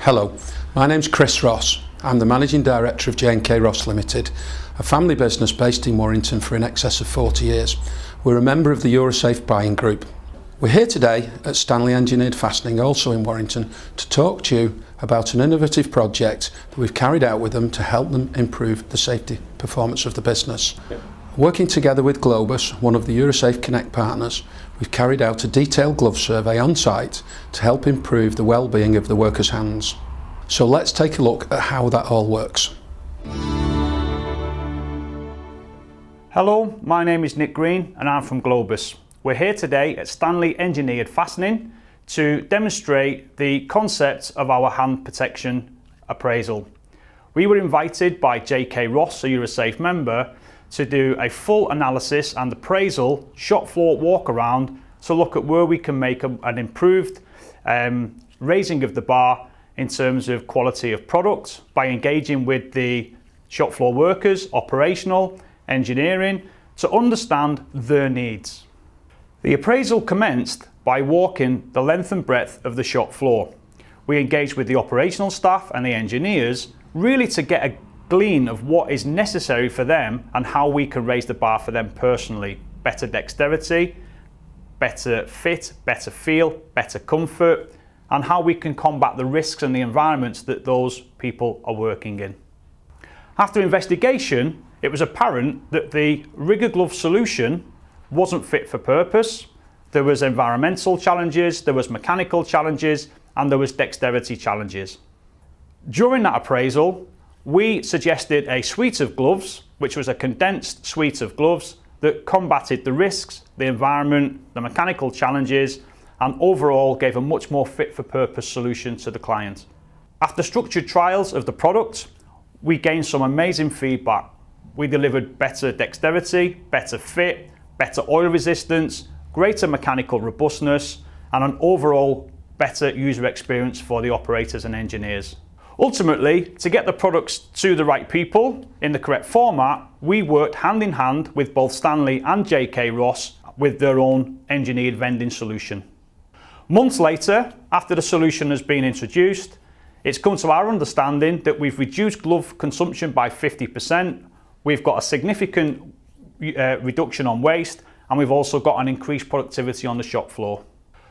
Hello, my name's Chris Ross. I'm the Managing Director of J&K Ross Limited, a family business based in Warrington for in excess of 40 years. We're a member of the Eurosafe buying group. We're here today at Stanley Engineered Fastening, also in Warrington, to talk to you about an innovative project that we've carried out with them to help them improve the safety performance of the business. Working together with Globus, one of the Eurosafe Connect partners, we've carried out a detailed glove survey on site to help improve the well-being of the workers' hands. So let's take a look at how that all works. Hello, my name is Nick Green and I'm from Globus. We're here today at Stanley Engineered Fastening to demonstrate the concept of our hand protection appraisal. We were invited by J.K. Ross, a Eurosafe member, to do a full analysis and appraisal shop floor walk around to look at where we can make an improved raising of the bar in terms of quality of product by engaging with the shop floor workers, operational, engineering, to understand their needs. The appraisal commenced by walking the length and breadth of the shop floor. We engaged with the operational staff and the engineers really to get a glean of what is necessary for them and how we can raise the bar for them personally. Better dexterity, better fit, better feel, better comfort, and how we can combat the risks and the environments that those people are working in. After investigation, it was apparent that the rigger glove solution wasn't fit for purpose. There was environmental challenges, there was mechanical challenges, and there was dexterity challenges. During that appraisal, we suggested a suite of gloves, which was a condensed suite of gloves that combated the risks, the environment, the mechanical challenges, and overall gave a much more fit for purpose solution to the client. After structured trials of the product, we gained some amazing feedback. We delivered better dexterity, better fit, better oil resistance, greater mechanical robustness, and an overall better user experience for the operators and engineers. Ultimately, to get the products to the right people in the correct format, we worked hand in hand with both Stanley and J.K. Ross with their own engineered vending solution. Months later, after the solution has been introduced, it's come to our understanding that we've reduced glove consumption by 50%, we've got a significant reduction on waste, and we've also got an increased productivity on the shop floor.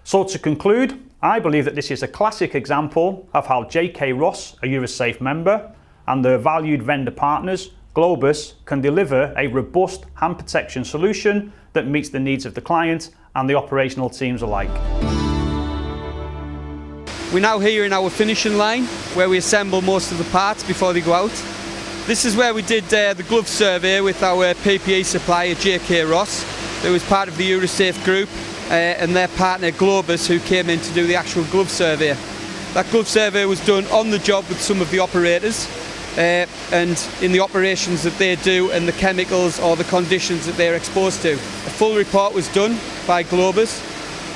So to conclude, I believe that this is a classic example of how J.K. Ross, a Eurosafe member, and their valued vendor partners, Globus, can deliver a robust hand protection solution that meets the needs of the client and the operational teams alike. We're now here in our finishing line where we assemble most of the parts before they go out. This is where we did the glove survey with our PPE supplier J.K. Ross, who was part of the Eurosafe group, and their partner Globus, who came in to do the actual glove survey. That glove survey was done on the job with some of the operators and in the operations that they do and the chemicals or the conditions that they're exposed to. A full report was done by Globus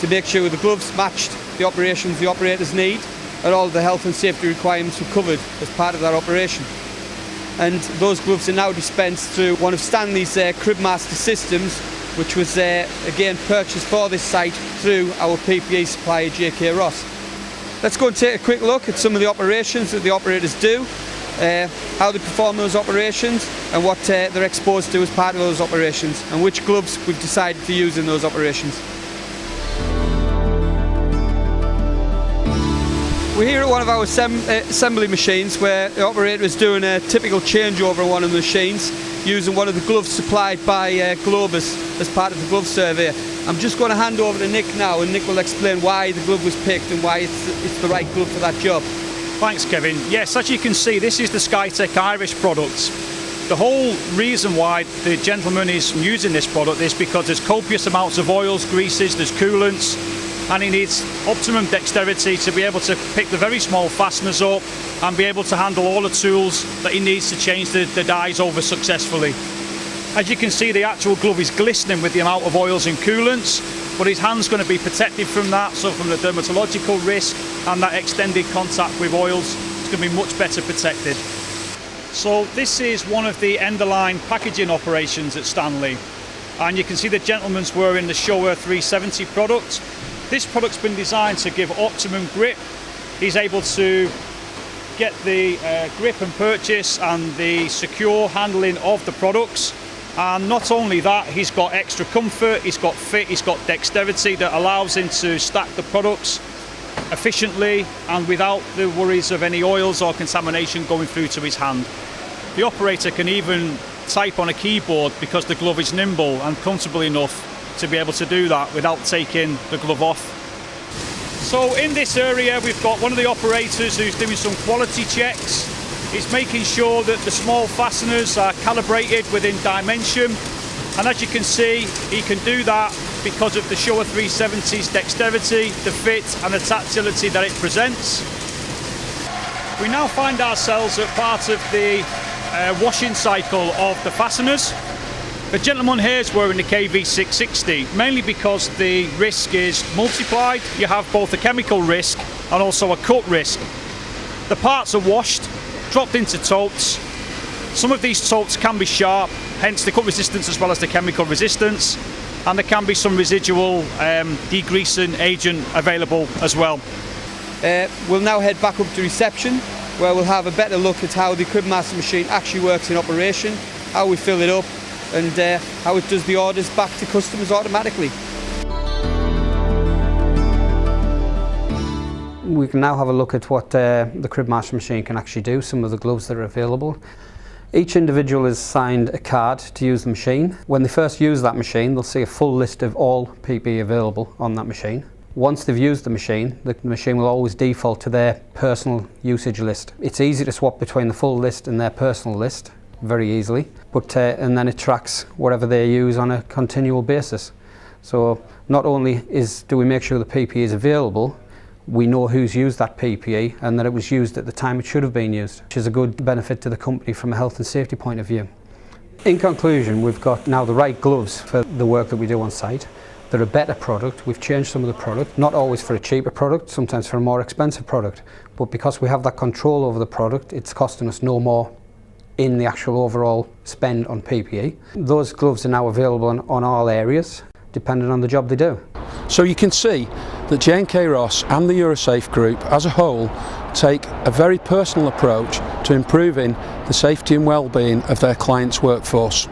to make sure the gloves matched the operations the operators need and all the health and safety requirements were covered as part of that operation. And those gloves are now dispensed through one of Stanley's Cribmaster systems, which was again purchased for this site through our PPE supplier J.K. Ross. Let's go and take a quick look at some of the operations that the operators do, how they perform those operations and what they're exposed to as part of those operations and which gloves we've decided to use in those operations. We're here at one of our assembly machines where the operator is doing a typical changeover on one of the machines using one of the gloves supplied by Globus as part of the glove survey. I'm just going to hand over to Nick now and Nick will explain why the glove was picked and why it's the right glove for that job. Thanks, Kevin. Yes, as you can see, this is the Skytech Irish product. The whole reason why the gentleman is using this product is because there's copious amounts of oils, greases, there's coolants, and he needs optimum dexterity to be able to pick the very small fasteners up and be able to handle all the tools that he needs to change the dies over successfully. As you can see, the actual glove is glistening with the amount of oils and coolants, but his hand's going to be protected from that, so from the dermatological risk and that extended contact with oils, it's going to be much better protected. So this is one of the end-of-line packaging operations at Stanley, and you can see the gentleman's wearing the Showa 370 product. This product's been designed to give optimum grip. He's able to get the grip and purchase and the secure handling of the products. And not only that, he's got extra comfort, he's got fit, he's got dexterity that allows him to stack the products efficiently and without the worries of any oils or contamination going through to his hand. The operator can even type on a keyboard because the glove is nimble and comfortable enough to be able to do that without taking the glove off. So in this area we've got one of the operators who's doing some quality checks. He's making sure that the small fasteners are calibrated within dimension, and as you can see, he can do that because of the Showa 370's dexterity, the fit and the tactility that it presents. We now find ourselves at part of the washing cycle of the fasteners. The gentleman here is wearing the KV660, mainly because the risk is multiplied. You have both a chemical risk and also a cut risk. The parts are washed, dropped into totes. Some of these totes can be sharp, hence the cut resistance as well as the chemical resistance, and there can be some residual degreasing agent available as well. We'll now head back up to reception, where we'll have a better look at how the Cribmaster machine actually works in operation, how we fill it up, and how it does the orders back to customers automatically. We can now have a look at what the Cribmaster machine can actually do, some of the gloves that are available. Each individual is assigned a card to use the machine. When they first use that machine, they'll see a full list of all PPE available on that machine. Once they've used the machine will always default to their personal usage list. It's easy to swap between the full list and their personal list, very easily, and then it tracks whatever they use on a continual basis. So not only do we make sure the PPE is available, we know who's used that PPE and that it was used at the time it should have been used, which is a good benefit to the company from a health and safety point of view. In conclusion, we've got now the right gloves for the work that we do on site. They're a better product. We've changed some of the product, not always for a cheaper product, sometimes for a more expensive product, but because we have that control over the product, it's costing us no more in the actual overall spend on PPE. Those gloves are now available on all areas, depending on the job they do. So you can see that J&K Ross and the Eurosafe Group as a whole take a very personal approach to improving the safety and well-being of their clients' workforce.